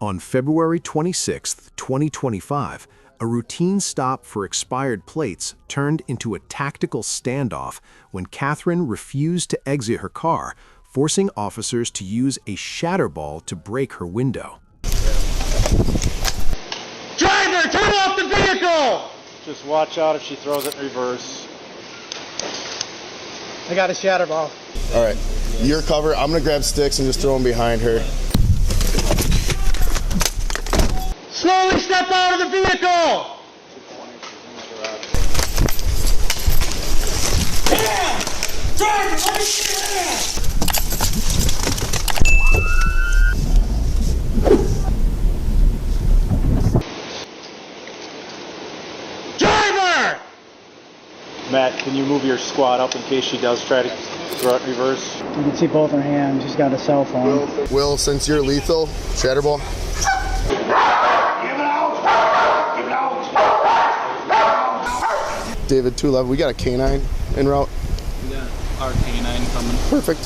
On February 26, 2025, a routine stop for expired plates turned into a tactical standoff when Catherine refused to exit her car, forcing officers to use a shatter ball to break her window. Driver, turn off the vehicle! Just watch out if she throws it in reverse. I got a shatter ball. All right, your cover. I'm gonna grab sticks and just throw them behind her. Slowly step out of the vehicle! Driver, let me see that! Matt, can you move your squad up in case she does try to throw it in reverse? You can see both her hands. She's got a cell phone. Will, since you're lethal, shatter ball. Give it out! Give it out! David, 211, we got a canine en route. Yeah, our canine coming. Perfect.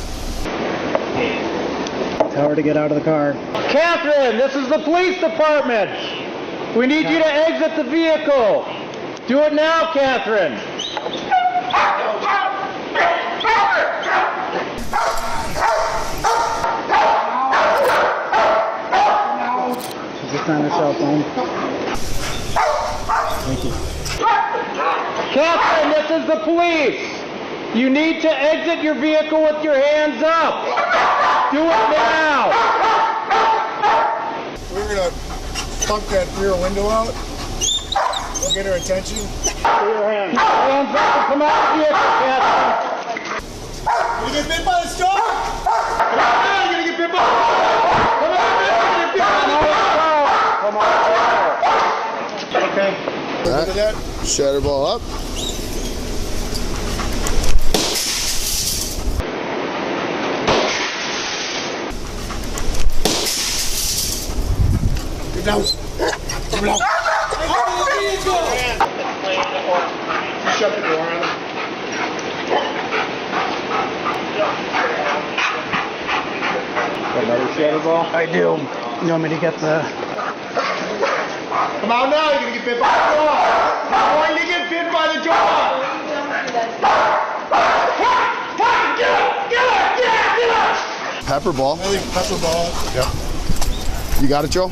Tell her to get out of the car. Catherine, this is the police department! We need you to exit the vehicle! Do it now, Catherine! She's just on her cell phone. Thank you. Catherine, this is the police! You need to exit your vehicle with your hands up! Do it now! We're gonna pump that rear window out. We'll get her attention. Hands up and come out of the vehicle, Catherine! You get bit by the storm? Come on now, you're gonna get bit by the Come on now, you're gonna get bit by the Come on, okay. Look at that. Shatter ball up. Get down. Get down. Shut the door on him. Another shatter ball? I do. You want me to get the... Come on now, you're gonna get bit by the door! You're going to get bit by the door! Get up! Pepper ball. Pepper ball. Yep. You got it, Joe?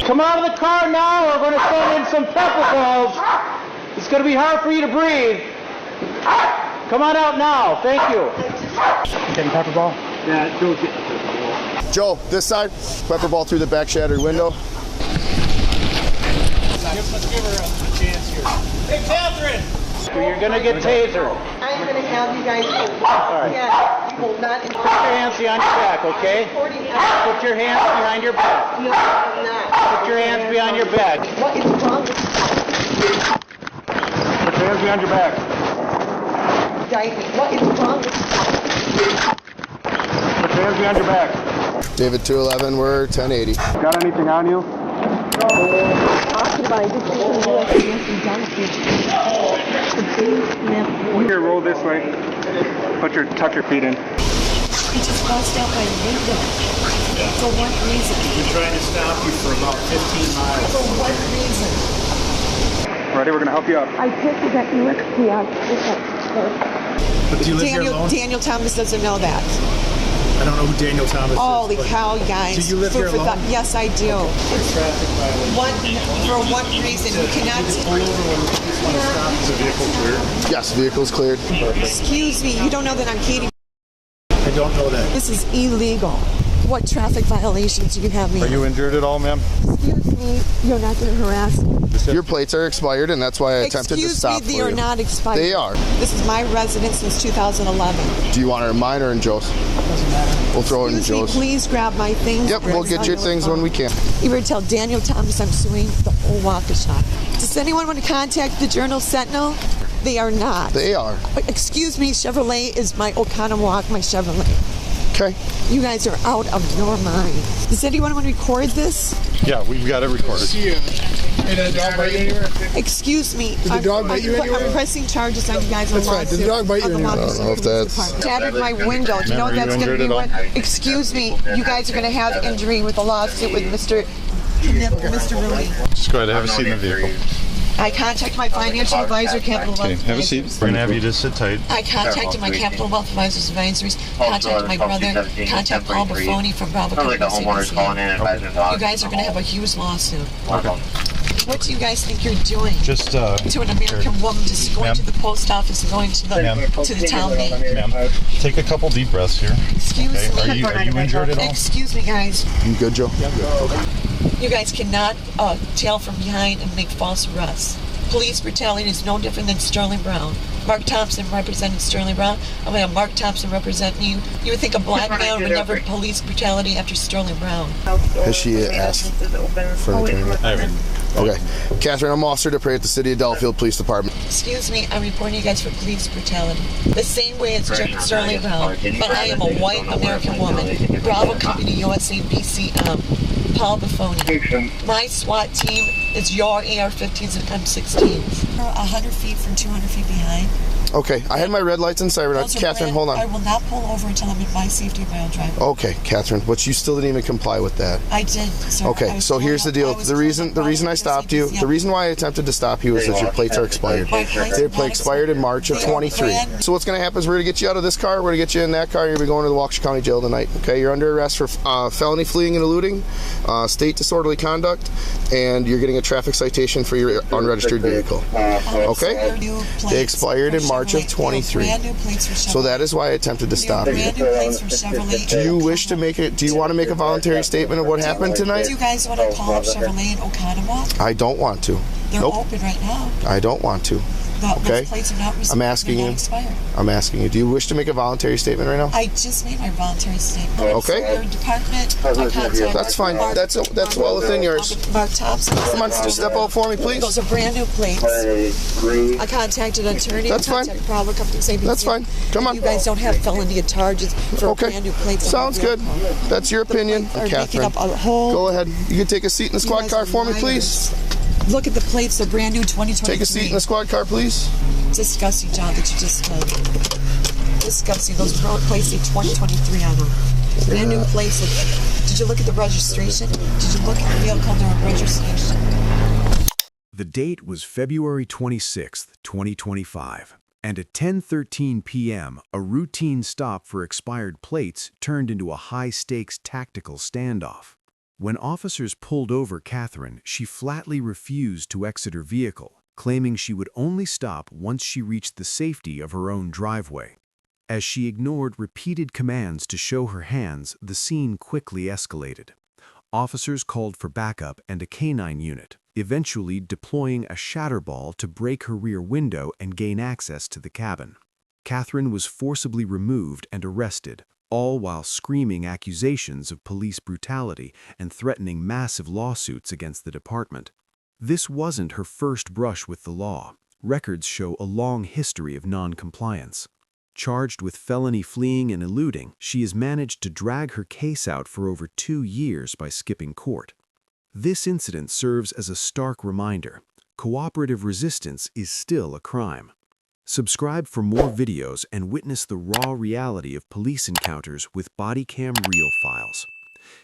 Come out of the car now, or we're going to send in some pepper balls. It's going to be hard for you to breathe. Come on out now, thank you. Getting pepper ball? Yeah, Joe's getting the pepper ball. Joe, this side. Pepper ball through the back shattered window. Let's give her a chance here. Hey, Catherine! You're going to get tasered. I'm going to have you guys hold. right. Yeah, you will not. Put your hands behind your back, okay? Put your hands behind your back. No, I'm not. Put your hands behind your back. What is wrong with Put your hands behind your back. Diving? What is wrong with Put your hands behind your back. David, 211, we're 1080. Got anything on you? talking about? I just think the U.S. and Here, roll this way. Tuck your feet in. He just bounced out my window. For what reason? We're trying to stop you for about 15 miles. For what reason? Ready? We're gonna help you up. I pictured that you were But do you live here alone? Daniel Thomas doesn't know that. I don't know who Daniel Thomas is. Holy but cow, guys. Do you live here alone? Yes, I do. Traffic violation. For what reason? You cannot... Pull over when the police want to stop. Is the vehicle clear? Yes, vehicle's cleared. Excuse me, you don't know that I'm kidding. I don't know that. This is illegal. What traffic violations do you have me? Are you injured at all, ma'am? Excuse me, you're not going to harass me. Your plates are expired, and that's why I attempted to stop Excuse me, for they are you. not expired. They are. This is my residence since 2011. Do you want it in mine or in Joe's? Doesn't matter. We'll throw it in Excuse me, Joe's. please grab my things. Yep, we'll get your things when we can. You better tell Daniel Thomas I'm suing the whole Waukesha. Does anyone want to contact the Journal Sentinel? They are not. They are. Excuse me, Chevrolet is my Oconomowoc, my Chevrolet. Okay. You guys are out of your mind. Does anyone want to record this? Yeah, we've got it recorded. See ya. Hey, did the dog bite you anywhere? Excuse me. Did the dog bite you anywhere? I'm pressing charges on you guys on That's fine. Did the dog bite you anywhere? I don't know if that's... Shattered my window. Do you know what that's going to be? Excuse me. You guys are going to have injury with a lawsuit with Mr. Rooney. Just go ahead, have a seat in the vehicle. I contacted my financial advisor, Capital Wealth Okay, have a seat. We're gonna have you just sit tight. I contacted my Capital Wealth Advisors Advisories, contacted my brother, contacted Paul Buffoni from Bravo Company. You guys are going to have a huge lawsuit. Okay. What do you guys think you're doing? Just to an American woman just going to the post office and going to the town meeting. Ma'am, take a couple deep breaths here. Excuse me. Are you injured at all? Excuse me, guys. You good, Joe? You guys cannot tail from behind and make false arrests. Police brutality is no different than Sterling Brown. Mark Thompson represented Sterling Brown. I'm going to have Mark Thompson representing you. You would think a black man would never police brutality after Sterling Brown. Has she asked for an attorney? Okay. Catherine, I'm Officer Dupre at the City of Delafield Police Department. Excuse me, I'm reporting you guys for police brutality. The same way as Sterling Brown, but I am a white American woman. Bravo Company, USA, BCM. Paul Buffoni. My SWAT team is your AR-15s and M16s. 100 feet from 200 feet behind. Okay, I had my red lights and siren on. Catherine, hold on. I will not pull over until I'm in my safety of my own driveway. Okay, Catherine, but you still didn't even comply with that. I did, sir. Okay, so here's the deal. The reason I stopped you, the reason why I attempted to stop you is that your plates are expired. Their plate expired in March of 23. So what's going to happen is we're going to get you out of this car, we're going to get you in that car, you're going to be going to the Waukesha County Jail tonight. Okay, you're under arrest for felony fleeing and eluding, state disorderly conduct, and you're getting a traffic citation for your unregistered vehicle. Okay? They expired in March of 23. So that is why I attempted to stop you. Do you wish to make it? Do you want to make a voluntary statement of what happened tonight? Do you guys want to call up Chevrolet in Oconomowoc? I don't want to. They're open right now. I don't want to. Okay. Those plates are not I'm asking you. I'm asking you. Do you wish to make a voluntary statement right now? I just made my voluntary statement. Okay. Your department. That's fine. That's well within yours. Mark Thompson. Come on, just step out for me, please. Those are brand new plates. I contacted an attorney. That's fine. That's fine. Come on. You guys don't have felony charges for brand new plates. Sounds good. That's your opinion, Catherine. Go ahead. You can take a seat in the squad car for me, please. Look at the plates, they're brand new 2023. Take a seat in the squad car, please. Disgusting, John, that you just did. Disgusting. Those plates say 2023 on them. Brand new plates. Did you look at the registration? Did you look at the vehicle on the registration? The date was February 26, 2025, and at 10:13 p.m., a routine stop for expired plates turned into a high-stakes tactical standoff. When officers pulled over Catherine, she flatly refused to exit her vehicle, claiming she would only stop once she reached the safety of her own driveway. As she ignored repeated commands to show her hands, the scene quickly escalated. Officers called for backup and a canine unit, eventually deploying a shatter ball to break her rear window and gain access to the cabin. Catherine was forcibly removed and arrested, all while screaming accusations of police brutality and threatening massive lawsuits against the department. This wasn't her first brush with the law. Records show a long history of non-compliance. Charged with felony fleeing and eluding, she has managed to drag her case out for over 2 years by skipping court. This incident serves as a stark reminder: cooperative resistance is still a crime. Subscribe for more videos and witness the raw reality of police encounters with Bodycam Real Files.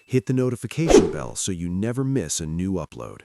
Hit the notification bell so you never miss a new upload.